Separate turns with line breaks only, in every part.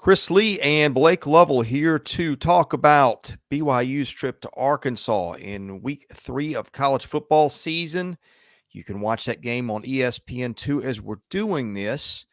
Chris Lee and Blake Lovell here to talk about BYU's trip to Arkansas in week 3 of college football season. You can watch that game on ESPN2 as we're doing this.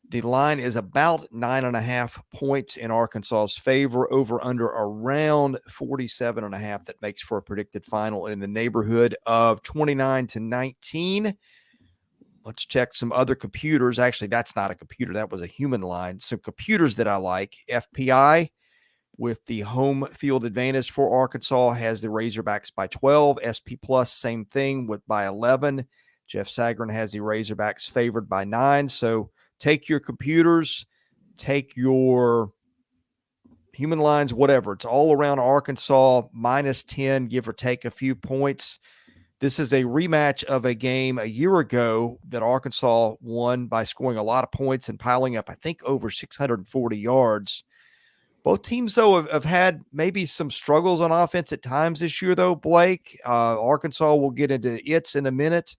The line is about 9.5 points in Arkansas's favor, over under around 47.5. That makes for a predicted final in the neighborhood of 29-19. Let's check some other computers. Actually, that's not a computer. That was a human line. Some computers that I like. FPI with the home field advantage for Arkansas has the Razorbacks by 12. SP Plus, same thing with by 11. Jeff Sagarin has the Razorbacks favored by 9. So take your computers, take your human lines, whatever. It's all around Arkansas, minus 10, give or take a few points. This is a rematch of a game a year ago that Arkansas won by scoring a lot of points and piling up, I think, over 640 yards. Both teams, though, have had maybe some struggles on offense at times this year, though, Blake. Arkansas will get into its in a minute.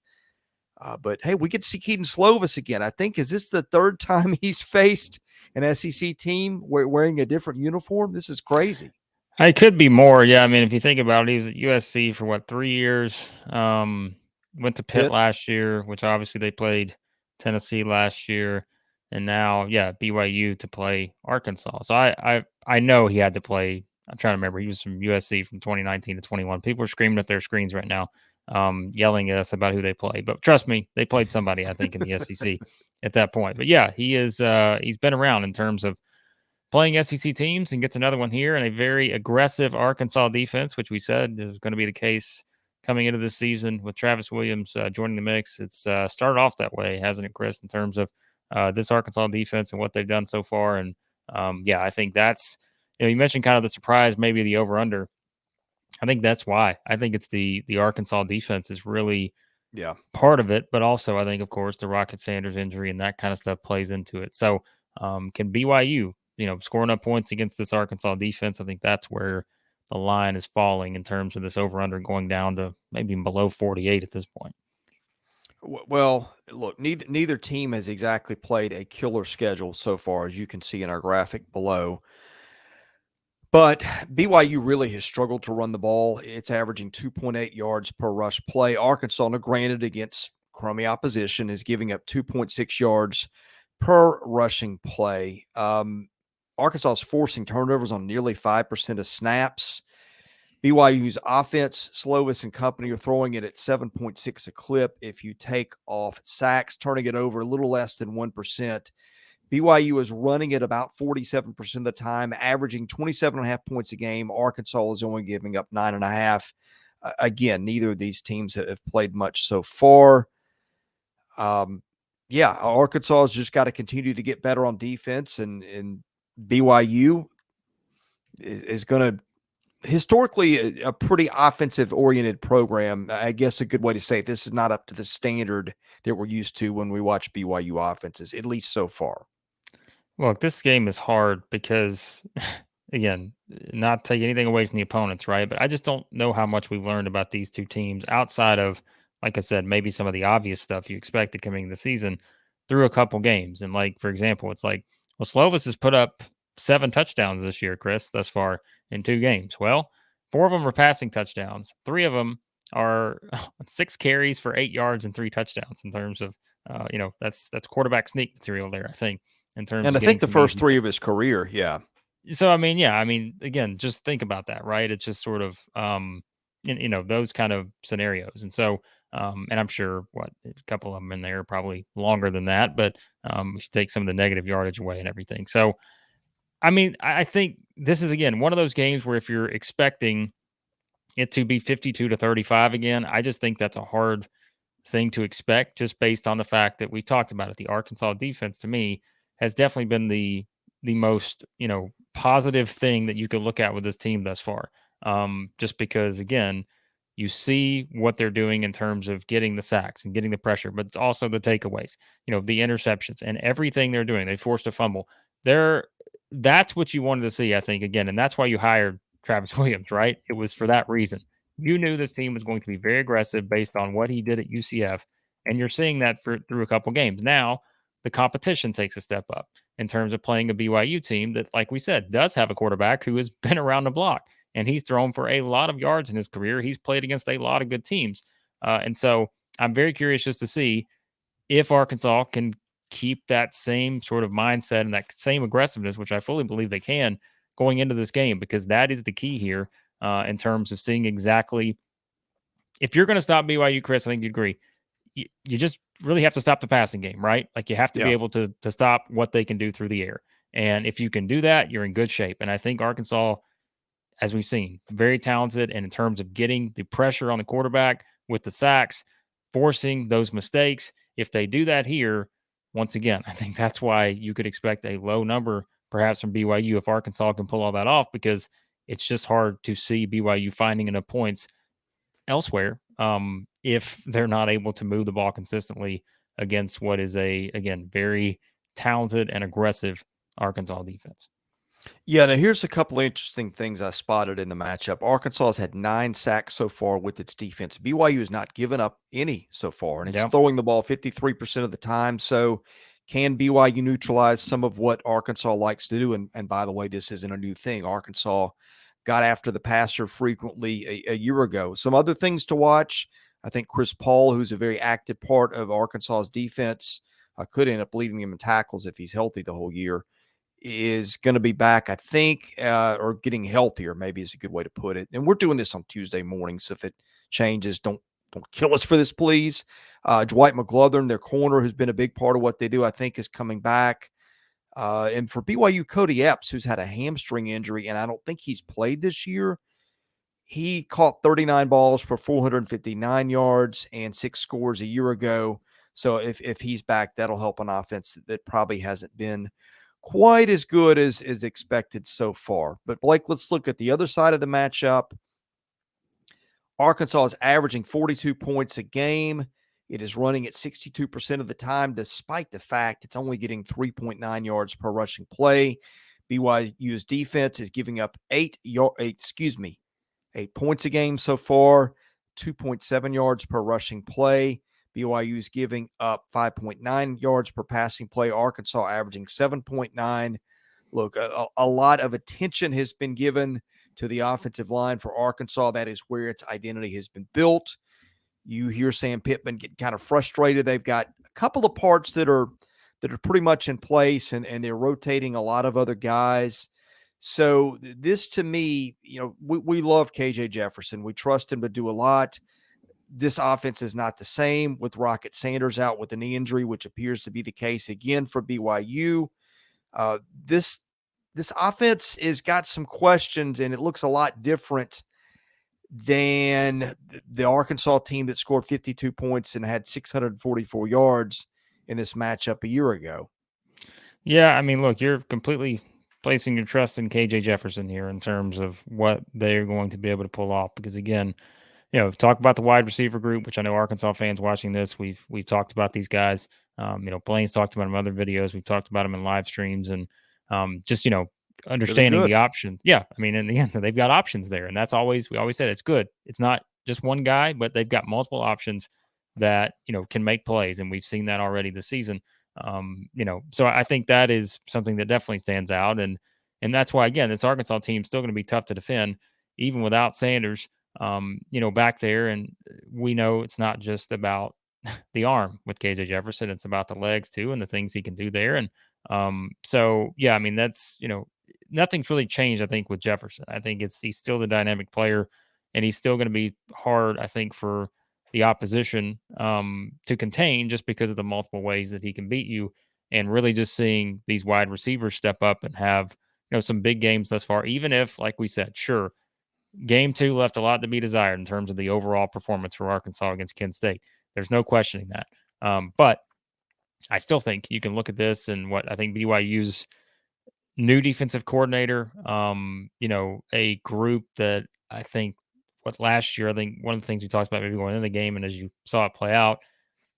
But, hey, we get to see Keaton Slovis again. I think, is this the third time he's faced an SEC team wearing a different uniform? This is crazy.
It could be more. Yeah. I mean, if you think about it, he was at USC for 3 years. Went to Pitt last year, which obviously they played Tennessee last year. And now, BYU to play Arkansas. So I know he had to play. I'm trying to remember. He was from USC from 2019 to 21. People are screaming at their screens right now, yelling at us about who they play. But trust me, they played somebody, I think, in the SEC at that point. But yeah, he's been around in terms of playing SEC teams, and gets another one here, and a very aggressive Arkansas defense, which we said is going to be the case coming into this season with Travis Williams joining the mix. It's started off that way, hasn't it, Chris, in terms of this Arkansas defense and what they've done so far. And I think that's, you mentioned kind of the surprise, maybe the over-under. I think that's why. I think it's the Arkansas defense is really part of it, but also I think, of course, the Rocket Sanders injury and that kind of stuff plays into it. So can BYU, scoring up points against this Arkansas defense? I think that's where the line is falling in terms of this over-under going down to maybe below 48 at this point.
Well, look, neither team has exactly played a killer schedule so far, as you can see in our graphic below. But BYU really has struggled to run the ball. It's averaging 2.8 yards per rush play. Arkansas, now granted, against crummy opposition, is giving up 2.6 yards per rushing play. Arkansas is forcing turnovers on nearly 5% of snaps. BYU's offense, Slovis and company, are throwing it at 7.6 a clip. If you take off sacks, turning it over a little less than 1%. BYU is running at about 47% of the time, averaging 27.5 points a game. Arkansas is only giving up 9.5. Again, neither of these teams have played much so far. Arkansas has just got to continue to get better on defense, and BYU is going to historically a pretty offensive-oriented program. I guess a good way to say it, this is not up to the standard that we're used to when we watch BYU offenses, at least so far.
Look, this game is hard because, again, not take anything away from the opponents, right? But I just don't know how much we've learned about these two teams outside of, like I said, maybe some of the obvious stuff you expected coming in the season through a couple games. And, for example, it's Slovis has put up 7 touchdowns this year, Chris, thus far in 2 games. Well, 4 of them are passing touchdowns. 3 of them are 6 carries for 8 yards and 3 touchdowns in terms of, that's quarterback sneak material there, I think, in terms
and
of
I think the first 3 of his career. Yeah.
So, again, just think about that, right? It's just sort of, those kind of scenarios. And so, and I'm sure a couple of them in there probably longer than that, but we should take some of the negative yardage away and everything. So, I think this is, again, one of those games where if you're expecting it to be 52-35 again, I just think that's a hard thing to expect just based on the fact that we talked about it. The Arkansas defense, to me, has definitely been the most, positive thing that you could look at with this team thus far. Just because, again, you see what they're doing in terms of getting the sacks and getting the pressure, but it's also the takeaways, the interceptions and everything they're doing. They forced a fumble. That's what you wanted to see, I think, again. And that's why you hired Travis Williams, right? It was for that reason. You knew this team was going to be very aggressive based on what he did at UCF, and you're seeing that through a couple games. Now, the competition takes a step up in terms of playing a BYU team that, like we said, does have a quarterback who has been around the block, and he's thrown for a lot of yards in his career. He's played against a lot of good teams. And so I'm very curious just to see if Arkansas can keep that same sort of mindset and that same aggressiveness, which I fully believe they can, going into this game, because that is the key here in terms of seeing exactly if you're going to stop BYU, Chris. I think you agree. You just really have to stop the passing game, right? Like you have to be able to stop what they can do through the air. And if you can do that, you're in good shape. And I think Arkansas, as we've seen, very talented. And in terms of getting the pressure on the quarterback with the sacks, forcing those mistakes, if they do that here, once again, I think that's why you could expect a low number perhaps from BYU if Arkansas can pull all that off, because it's just hard to see BYU finding enough points elsewhere if they're not able to move the ball consistently against what is again, very talented and aggressive Arkansas defense.
Yeah, now here's a couple of interesting things I spotted in the matchup. Arkansas has had 9 sacks so far with its defense. BYU has not given up any so far, and it's throwing the ball 53% of the time. So can BYU neutralize some of what Arkansas likes to do? And by the way, this isn't a new thing. Arkansas got after the passer frequently a year ago. Some other things to watch. I think Chris Paul, who's a very active part of Arkansas's defense, could end up leading them in tackles if he's healthy the whole year, is going to be back, I think, or getting healthier, maybe is a good way to put it. And we're doing this on Tuesday morning, so if it changes, don't kill us for this, please. Dwight McGlothern, their corner, who's been a big part of what they do, I think is coming back. And for BYU, Cody Epps, who's had a hamstring injury, and I don't think he's played this year. He caught 39 balls for 459 yards and 6 scores a year ago. So if he's back, that'll help an offense that probably hasn't been quite as good as expected so far. But Blake, let's look at the other side of the matchup. Arkansas is averaging 42 points a game. It is running at 62% of the time, despite the fact it's only getting 3.9 yards per rushing play. BYU's defense is giving up 8 points a game so far, 2.7 yards per rushing play. BYU is giving up 5.9 yards per passing play. Arkansas averaging 7.9. Look, a lot of attention has been given to the offensive line for Arkansas. That is where its identity has been built. You hear Sam Pittman get kind of frustrated. They've got a couple of parts that are pretty much in place, and they're rotating a lot of other guys. So this, to me, we love KJ Jefferson. We trust him to do a lot. This offense is not the same with Rocket Sanders out with a knee injury, which appears to be the case again for BYU. This offense has got some questions, and it looks a lot different than the Arkansas team that scored 52 points and had 644 yards in this matchup a year ago.
Yeah, I mean, look, you're completely placing your trust in KJ Jefferson here in terms of what they're going to be able to pull off. Because again, talk about the wide receiver group, which I know Arkansas fans watching this, we've talked about these guys. Blaine's talked about them in other videos. We've talked about them in live streams, and just understanding the options. Yeah, I mean, in the end, they've got options there, and we always said it's good. It's not just one guy, but they've got multiple options that can make plays, and we've seen that already this season. So I think that is something that definitely stands out, and that's why, again, this Arkansas team is still going to be tough to defend, even without Sanders, back there. And we know it's not just about the arm with KJ Jefferson; it's about the legs too, and the things he can do there. And so yeah, I mean, that's nothing's really changed, I think, with Jefferson. I think he's still the dynamic player, and he's still going to be hard, I think, for the opposition to contain, just because of the multiple ways that he can beat you. And really just seeing these wide receivers step up and have some big games thus far, even if, like we said, sure, game 2 left a lot to be desired in terms of the overall performance for Arkansas against Kent State. There's no questioning that. But I still think you can look at this and what I think BYU's new defensive coordinator, a group that I think last year, I think one of the things we talked about maybe going into the game, and as you saw it play out,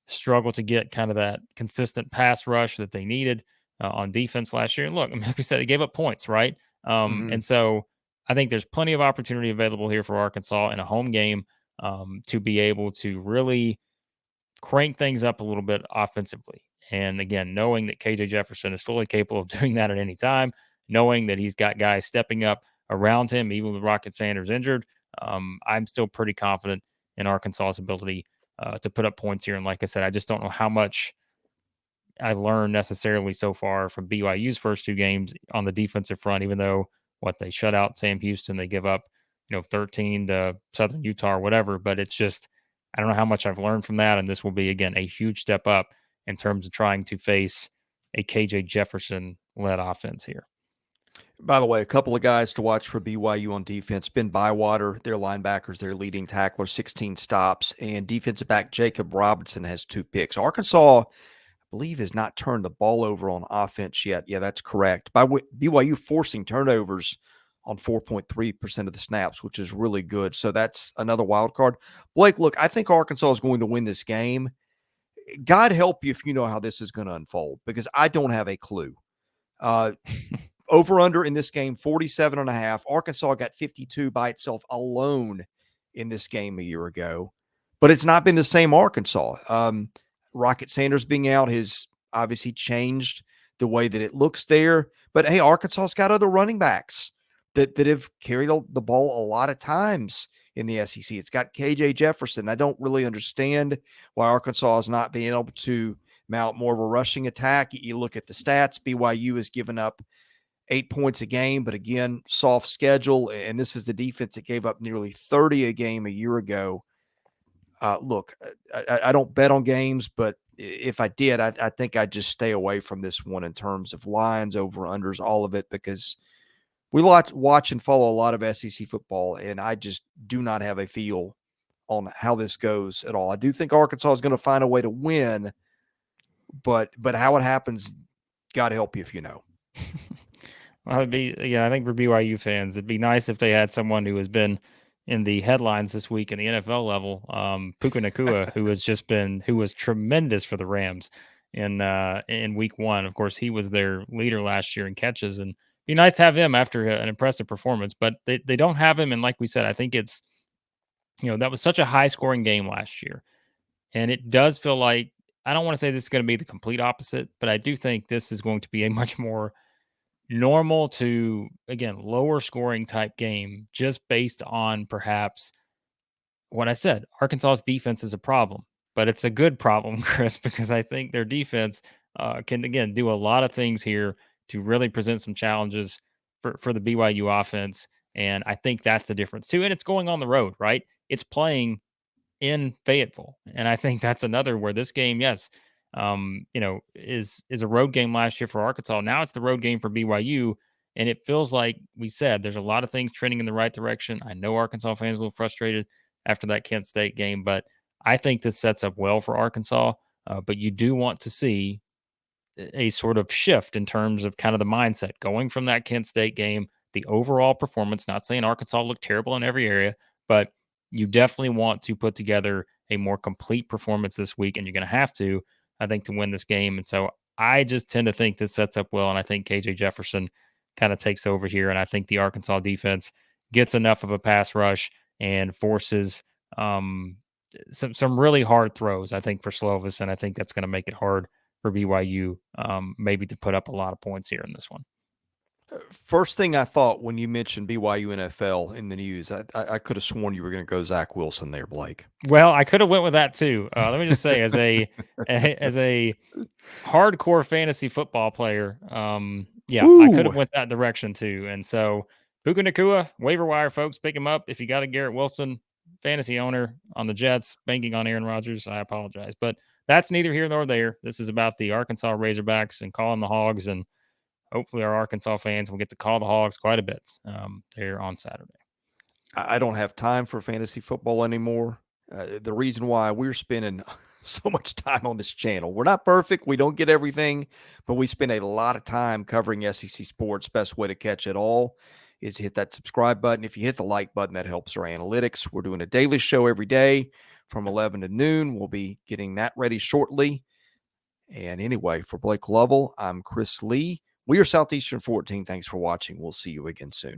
struggled to get kind of that consistent pass rush that they needed on defense last year. And look, I mean, like we said, they gave up points, right? And so I think there's plenty of opportunity available here for Arkansas in a home game to be able to really crank things up a little bit offensively. And again, knowing that KJ Jefferson is fully capable of doing that at any time, knowing that he's got guys stepping up around him, even with Rocket Sanders injured, I'm still pretty confident in Arkansas's ability to put up points here. And like I said, I just don't know how much I've learned necessarily so far from BYU's first 2 games on the defensive front, even though what they shut out Sam Houston, they give up, 13 to Southern Utah or whatever. But it's just, I don't know how much I've learned from that. And this will be, again, a huge step up in terms of trying to face a KJ Jefferson led offense here.
By the way, a couple of guys to watch for BYU on defense. Ben Bywater, their linebackers, their leading tackler, 16 stops, and defensive back Jacob Robinson has 2 picks. Arkansas, I believe, has not turned the ball over on offense yet. Yeah, that's correct. By BYU forcing turnovers on 4.3% of the snaps, which is really good. So that's another wild card. Blake, look, I think Arkansas is going to win this game. God help you if you know how this is going to unfold, because I don't have a clue. Over under in this game, 47.5. Arkansas got 52 by itself alone in this game a year ago, but it's not been the same Arkansas. Rocket Sanders being out has obviously changed the way that it looks there. But hey, Arkansas's got other running backs that have carried the ball a lot of times in the SEC. It's got KJ Jefferson. I don't really understand why Arkansas is not being able to mount more of a rushing attack. You look at the stats, BYU has given up 8 points a game, but again, soft schedule. And this is the defense that gave up nearly 30 a game a year ago. Look, I don't bet on games, but if I did, I think I'd just stay away from this one in terms of lines, over unders, all of it, because we watch and follow a lot of SEC football, and I just do not have a feel on how this goes at all. I do think Arkansas is going to find a way to win, but how it happens, God help you if you know.
Well, I think for BYU fans, it'd be nice if they had someone who has been in the headlines this week in the NFL level. Puka Nacua, who was tremendous for the Rams in week 1. Of course, he was their leader last year in catches, and it'd be nice to have him after an impressive performance. But they don't have him, and like we said, I think it's that was such a high scoring game last year, and it does feel like, I don't want to say this is going to be the complete opposite, but I do think this is going to be a much more normal to, again, lower scoring type game, just based on perhaps what I said. Arkansas's defense is a problem, but it's a good problem, Chris, because I think their defense can, again, do a lot of things here to really present some challenges for the BYU offense. And I think that's the difference too. And it's going on the road, right? It's playing in Fayetteville. And I think that's another where this game, yes, is a road game last year for Arkansas. Now it's the road game for BYU. And it feels like we said there's a lot of things trending in the right direction. I know Arkansas fans are a little frustrated after that Kent State game, but I think this sets up well for Arkansas. But you do want to see a sort of shift in terms of kind of the mindset going from that Kent State game, the overall performance. Not saying Arkansas looked terrible in every area, but you definitely want to put together a more complete performance this week, and you're going to have to, I think, to win this game. And so I just tend to think this sets up well, and I think KJ Jefferson kind of takes over here, and I think the Arkansas defense gets enough of a pass rush and forces some really hard throws, I think, for Slovis, and I think that's going to make it hard for BYU maybe to put up a lot of points here in this one.
First thing I thought when you mentioned BYU NFL in the news, I could have sworn you were going to go Zach Wilson there, Blake.
Well, I could have went with that too. Let me just say, as a hardcore fantasy football player, I could have went that direction too. And so Puka Nacua, waiver wire folks, pick him up. If you got a Garrett Wilson fantasy owner on the Jets, banking on Aaron Rodgers, I apologize. But that's neither here nor there. This is about the Arkansas Razorbacks and calling the Hogs, and hopefully our Arkansas fans will get to call the Hogs quite a bit here on Saturday.
I don't have time for fantasy football anymore. The reason why we're spending so much time on this channel, we're not perfect. We don't get everything, but we spend a lot of time covering SEC sports. Best way to catch it all is hit that subscribe button. If you hit the like button, that helps our analytics. We're doing a daily show every day from 11 to noon. We'll be getting that ready shortly. And anyway, for Blake Lovell, I'm Chris Lee. We are Southeastern 14. Thanks for watching. We'll see you again soon.